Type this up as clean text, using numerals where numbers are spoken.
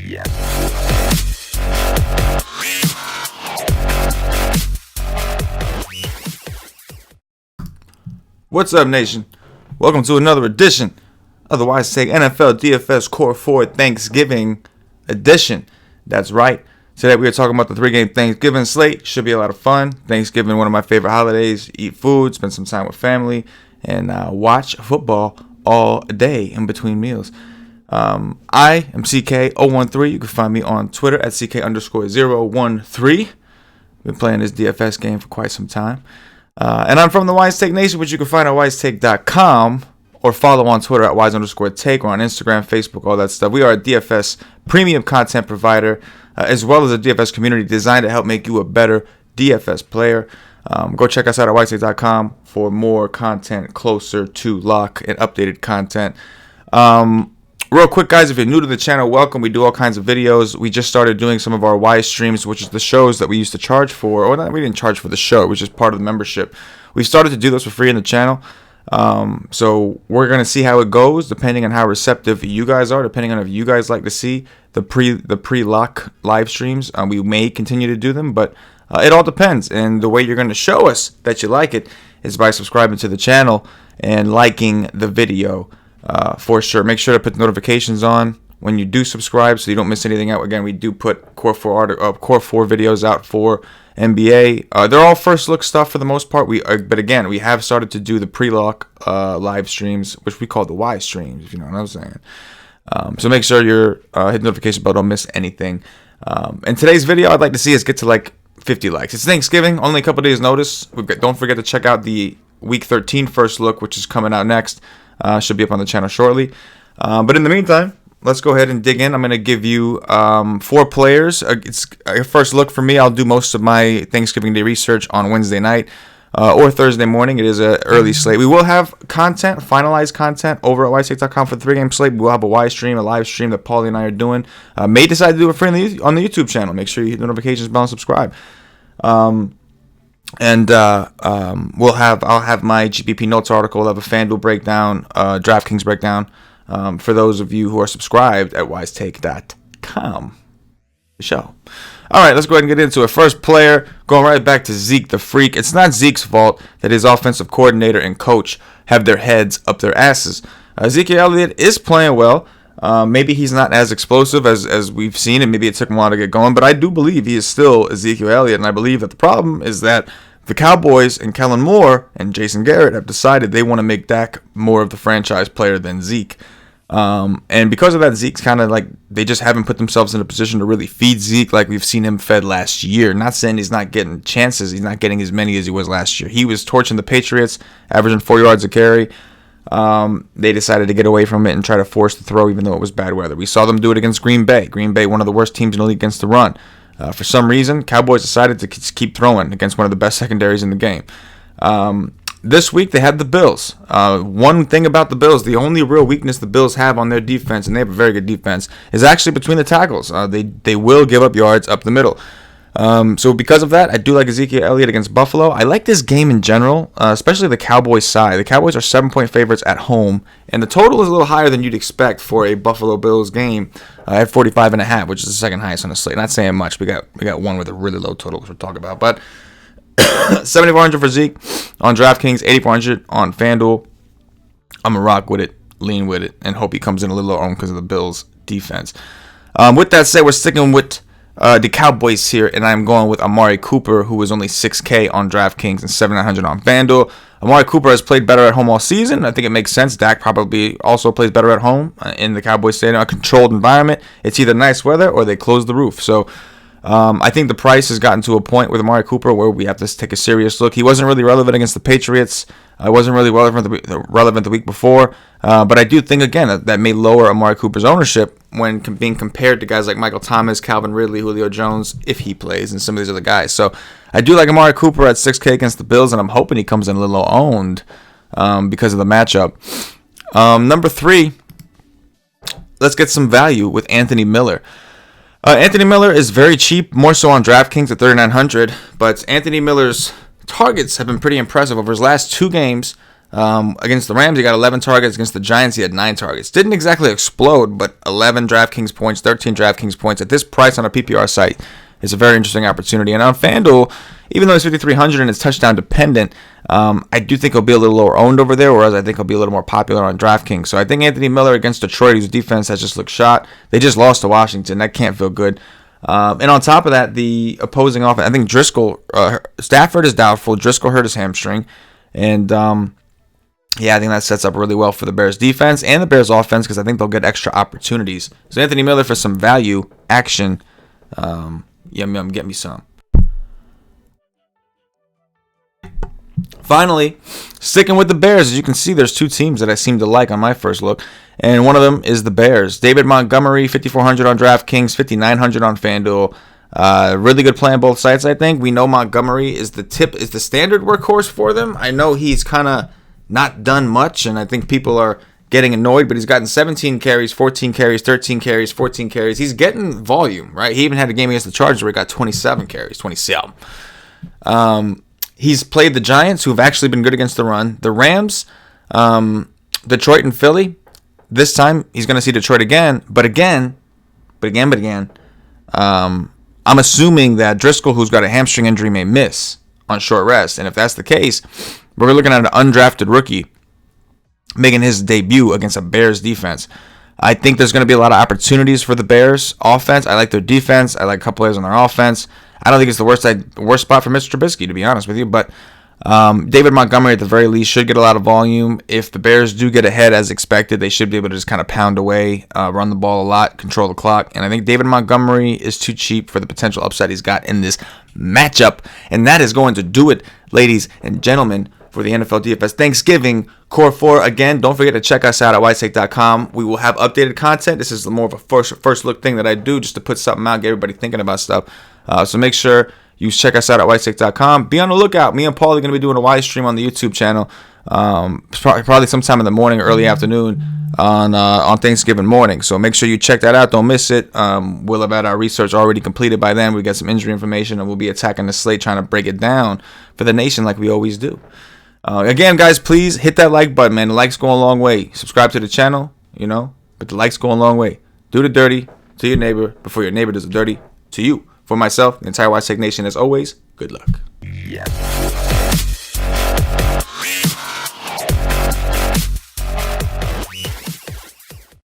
What's up, nation? Welcome to another edition of the WiseTake NFL DFS Core Four Thanksgiving edition. That's right. Today we are talking about the 3-game Thanksgiving slate. Should be a lot of fun. Thanksgiving, one of my favorite holidays. Eat food, spend some time with family, and watch football all day in between meals. I am CK013. You can find me on Twitter at CK_013. Been playing this DFS game for quite some time. And I'm from the WiseTake Nation, which you can find at WiseTake.com or follow on Twitter at Wise_Take or on Instagram, Facebook, all that stuff. We are a DFS premium content provider, as well as a DFS community designed to help make you a better DFS player. Go check us out at WiseTake.com for more content closer to lock and updated content. Real quick, guys, if you're new to the channel, welcome. We do all kinds of videos. We just started doing some of our Wise streams, which is the shows that we used to charge for. Or not, we didn't charge for the show. It was just part of the membership. We started to do this for free in the channel. So we're going to see how it goes, depending on how receptive you guys are, depending on if you guys like to see the pre-lock live streams. We may continue to do them, but it all depends. And the way you're going to show us that you like it is by subscribing to the channel and liking the video. For sure. Make sure to put notifications on when you do subscribe so you don't miss anything out. Again, we do put Core 4 videos out for NBA. They're all first look stuff for the most part. But again, we have started to do the pre-lock live streams, which we call the Wise streams, if you know what I'm saying. So make sure you're hit the notification bell. Don't miss anything. In today's video, I'd like to see us get to like 50 likes. It's Thanksgiving, only a couple days notice. Don't forget to check out the Week 13 first look, which is coming out next. Should be up on the channel shortly. But in the meantime, let's go ahead and dig in. I'm going to give you 4 players. It's a first look for me. I'll do most of my Thanksgiving Day research on Wednesday night or Thursday morning. It is an early slate. We will have content, finalized content, over at WiseTake.com for the 3-game slate. We will have a Wise stream, a live stream that Paulie and I are doing. May decide to do it for free on the YouTube channel. Make sure you hit the notifications bell and subscribe. I'll have my GPP notes article. We'll have a FanDuel breakdown, DraftKings breakdown, for those of you who are subscribed at WiseTake.com. The show. All right, let's go ahead and get into it. First player, going right back to Zeke the Freak. It's not Zeke's fault that his offensive coordinator and coach have their heads up their asses. Ezekiel Elliott is playing well. Maybe he's not as explosive as we've seen, and maybe it took him a while to get going, but I do believe he is still Ezekiel Elliott, and I believe that the problem is that the Cowboys and Kellen Moore and Jason Garrett have decided they want to make Dak more of the franchise player than Zeke. And because of that, Zeke's kind of like, they just haven't put themselves in a position to really feed Zeke like we've seen him fed last year. Not saying he's not getting chances, he's not getting as many as he was last year. He was torching the Patriots, averaging 4 yards a carry. They decided to get away from it and try to force the throw, even though it was bad weather. We saw them do it against Green Bay. Green Bay, one of the worst teams in the league against the run. For some reason, Cowboys decided to keep throwing against one of the best secondaries in the game. This week, they had the Bills. One thing about the Bills, the only real weakness the Bills have on their defense, and they have a very good defense, is actually between the tackles. They will give up yards up the middle. So because of that, I do like Ezekiel Elliott against Buffalo. I like this game in general, especially the Cowboys side. The Cowboys are 7-point favorites at home, and the total is a little higher than you'd expect for a Buffalo Bills game at 45.5, which is the second highest on the slate. Not saying much. We got one with a really low total, which we'll talk about. But 7,400 for Zeke on DraftKings, 8,400 on FanDuel. I'm gonna rock with it, lean with it, and hope he comes in a little lower because of the Bills' defense. With that said, we're sticking with the Cowboys here, and I'm going with Amari Cooper, who is only 6K on DraftKings and 7,900 on FanDuel. Amari Cooper has played better at home all season. I think it makes sense. Dak probably also plays better at home in the Cowboys stadium, a controlled environment. It's either nice weather or they close the roof. So I think the price has gotten to a point with Amari Cooper where we have to take a serious look. He wasn't really relevant against the Patriots. Wasn't really relevant the week before. But I do think, again, that may lower Amari Cooper's ownership when being compared to guys like Michael Thomas, Calvin Ridley, Julio Jones, if he plays, and some of these other guys. So I do like Amari Cooper at 6K against the Bills, and I'm hoping he comes in a little owned because of the matchup. Number 3, let's get some value with Anthony Miller. Anthony Miller is very cheap, more so on DraftKings at 3,900, but Anthony Miller's targets have been pretty impressive over his last 2 games. Against the Rams, he got 11 targets. Against the Giants, he had 9 targets. Didn't exactly explode, but 11 DraftKings points, 13 DraftKings points. At this price on a PPR site, it's a very interesting opportunity. And on FanDuel, even though it's 5,300 and it's touchdown dependent, I do think he'll be a little lower owned over there, whereas I think he'll be a little more popular on DraftKings. So I think Anthony Miller against Detroit, whose defense has just looked shot. They just lost to Washington. That can't feel good. And on top of that, the opposing offense, I think Driscoll, Stafford is doubtful. Driscoll hurt his hamstring. And yeah, I think that sets up really well for the Bears defense and the Bears offense because I think they'll get extra opportunities. So Anthony Miller for some value action. Yeah, get me some. Finally, sticking with the Bears, as you can see, there's 2 teams that I seem to like on my first look, and one of them is the Bears. David Montgomery, 5,400 on DraftKings, 5,900 on FanDuel. Really good play on both sides, I think. We know Montgomery is the standard workhorse for them. I know he's kind of not done much, and I think people are getting annoyed, but he's gotten 17 carries, 14 carries, 13 carries, 14 carries. He's getting volume, right? He even had a game against the Chargers where he got 27 carries, 27. He's played the Giants, who have actually been good against the run. The Rams, Detroit, and Philly. This time, he's going to see Detroit again. But again, I'm assuming that Driscoll, who's got a hamstring injury, may miss on short rest. And if that's the case, we're looking at an undrafted rookie making his debut against a Bears defense. I think there's going to be a lot of opportunities for the Bears offense. I like their defense. I like a couple players on their offense. I don't think it's the worst spot for Mr. Trubisky, to be honest with you. But David Montgomery, at the very least, should get a lot of volume. If the Bears do get ahead as expected, they should be able to just kind of pound away, run the ball a lot, control the clock. And I think David Montgomery is too cheap for the potential upside he's got in this matchup. And that is going to do it, ladies and gentlemen, for the NFL DFS Thanksgiving Core 4. Again, don't forget to check us out at WiseTake.com. We will have updated content. This is more of a first look thing that I do just to put something out, get everybody thinking about stuff. So make sure you check us out at WiseTake.com. Be on the lookout. Me and Paul are going to be doing a Wise stream on the YouTube channel probably sometime in the morning or early afternoon on Thanksgiving morning. So make sure you check that out. Don't miss it. We'll have had our research already completed by then. We got some injury information, and we'll be attacking the slate trying to break it down for the nation like we always do. Again, guys, please hit that like button, man. The likes go a long way. Subscribe to the channel, but the likes go a long way. Do the dirty to your neighbor before your neighbor does the dirty to you. For myself, the entire WiseTake Nation, as always, good luck. Yes.